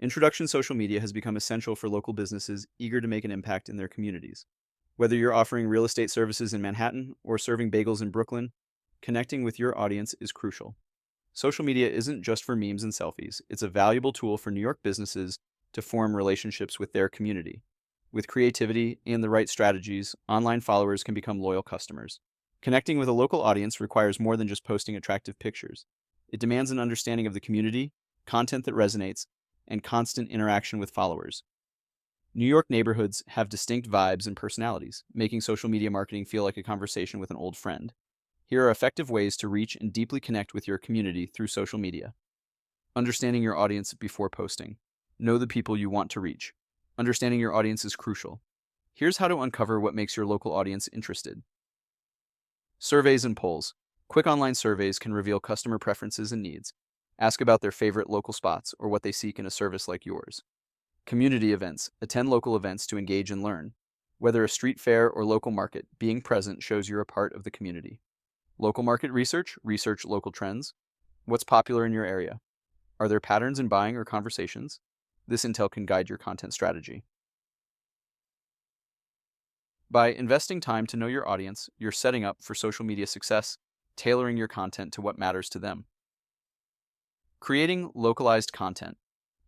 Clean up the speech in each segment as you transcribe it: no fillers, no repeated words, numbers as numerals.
Introduction social media has become essential for local businesses eager to make an impact in their communities. Whether you're offering real estate services in Manhattan or serving bagels in Brooklyn, connecting with your audience is crucial. Social media isn't just for memes and selfies, it's a valuable tool for New York businesses to form relationships with their community. With creativity and the right strategies, online followers can become loyal customers. Connecting with a local audience requires more than just posting attractive pictures. It demands an understanding of the community, content that resonates, and constant interaction with followers. New York neighborhoods have distinct vibes and personalities, making social media marketing feel like a conversation with an old friend. Here are effective ways to reach and deeply connect with your community through social media. Understanding your audience before posting. Know the people you want to reach. Understanding your audience is crucial. Here's how to uncover what makes your local audience interested. Surveys and polls. Quick online surveys can reveal customer preferences and needs. Ask about their favorite local spots or what they seek in a service like yours. Community events. Attend local events to engage and learn. Whether a street fair or local market, being present shows you're a part of the community. Local market research. Research local trends. What's popular in your area? Are there patterns in buying or conversations? This intel can guide your content strategy. By investing time to know your audience, you're setting up for social media success, tailoring your content to what matters to them. Creating localized content.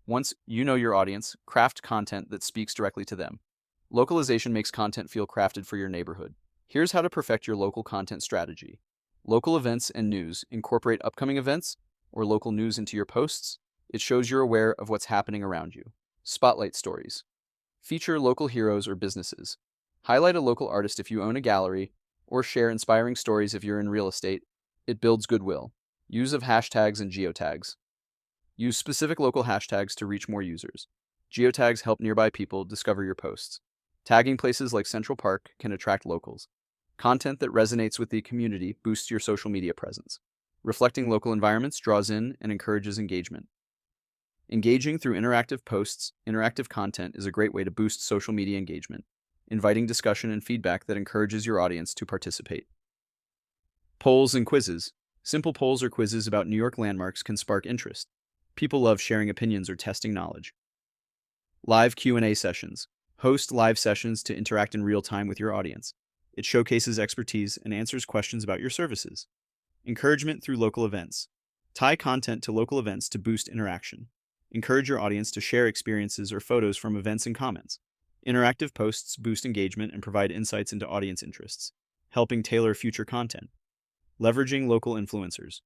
Once you know your audience, craft content that speaks directly to them. Localization makes content feel crafted for your neighborhood. Here's how to perfect your local content strategy. Local events and news. Incorporate upcoming events or local news into your posts. It shows you're aware of what's happening around you. Spotlight stories. Feature local heroes or businesses. Highlight a local artist if you own a gallery, or share inspiring stories if you're in real estate. It builds goodwill. Use of hashtags and geotags. Use specific local hashtags to reach more users. Geotags help nearby people discover your posts. Tagging places like Central Park can attract locals. Content that resonates with the community boosts your social media presence. Reflecting local environments draws in and encourages engagement. Engaging through interactive posts, interactive content is a great way to boost social media engagement, inviting discussion and feedback that encourages your audience to participate. Polls and quizzes. Simple polls or quizzes about New York landmarks can spark interest. People love sharing opinions or testing knowledge. Live Q&A sessions. Host live sessions to interact in real time with your audience. It showcases expertise and answers questions about your services. Encouragement through local events. Tie content to local events to boost interaction. Encourage your audience to share experiences or photos from events and comments. Interactive posts boost engagement and provide insights into audience interests, helping tailor future content. Leveraging local influencers.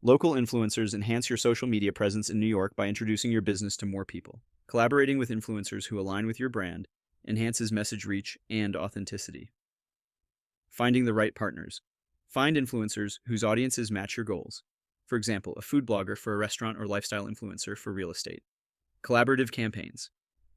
Local influencers enhance your social media presence in New York by introducing your business to more people. Collaborating with influencers who align with your brand enhances message reach and authenticity. Finding the right partners. Find influencers whose audiences match your goals. For example, a food blogger for a restaurant or lifestyle influencer for real estate. Collaborative campaigns.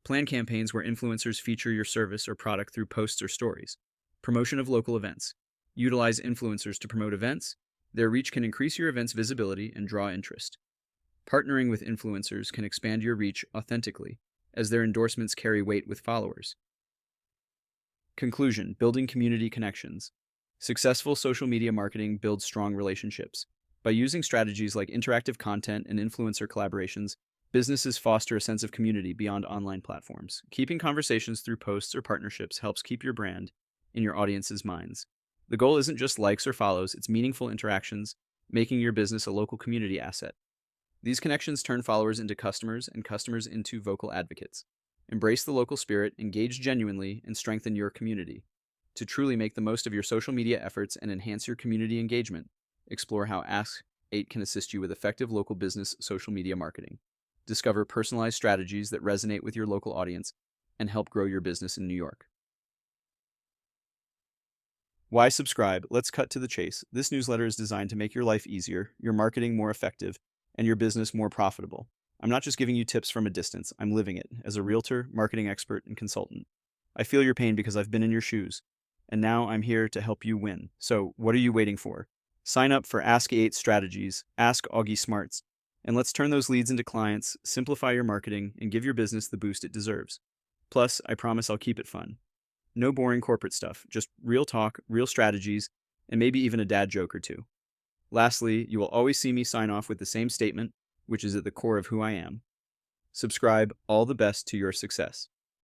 Plan campaigns where influencers feature your service or product through posts or stories. Promotion of local events. Utilize influencers to promote events. Their reach can increase your event's visibility and draw interest. Partnering with influencers can expand your reach authentically, as their endorsements carry weight with followers. Conclusion: building community connections. Successful social media marketing builds strong relationships. By using strategies like interactive content and influencer collaborations, businesses foster a sense of community beyond online platforms. Keeping conversations through posts or partnerships helps keep your brand in your audience's minds. The goal isn't just likes or follows, it's meaningful interactions, making your business a local community asset. These connections turn followers into customers and customers into vocal advocates. Embrace the local spirit, engage genuinely, and strengthen your community. To truly make the most of your social media efforts and enhance your community engagement, explore how Ask 8 can assist you with effective local business social media marketing. Discover personalized strategies that resonate with your local audience and help grow your business in New York. Why subscribe? Let's cut to the chase. This newsletter is designed to make your life easier, your marketing more effective, and your business more profitable. I'm not just giving you tips from a distance, I'm living it as a realtor, marketing expert, and consultant. I feel your pain because I've been in your shoes, and now I'm here to help you win. So, what are you waiting for? Sign up for Ask 8 Strategies, Ask Auggie Smarts, and let's turn those leads into clients, simplify your marketing, and give your business the boost it deserves. Plus, I promise I'll keep it fun. No boring corporate stuff, just real talk, real strategies, and maybe even a dad joke or two. Lastly, you will always see me sign off with the same statement, which is at the core of who I am. Subscribe. All the best to your success.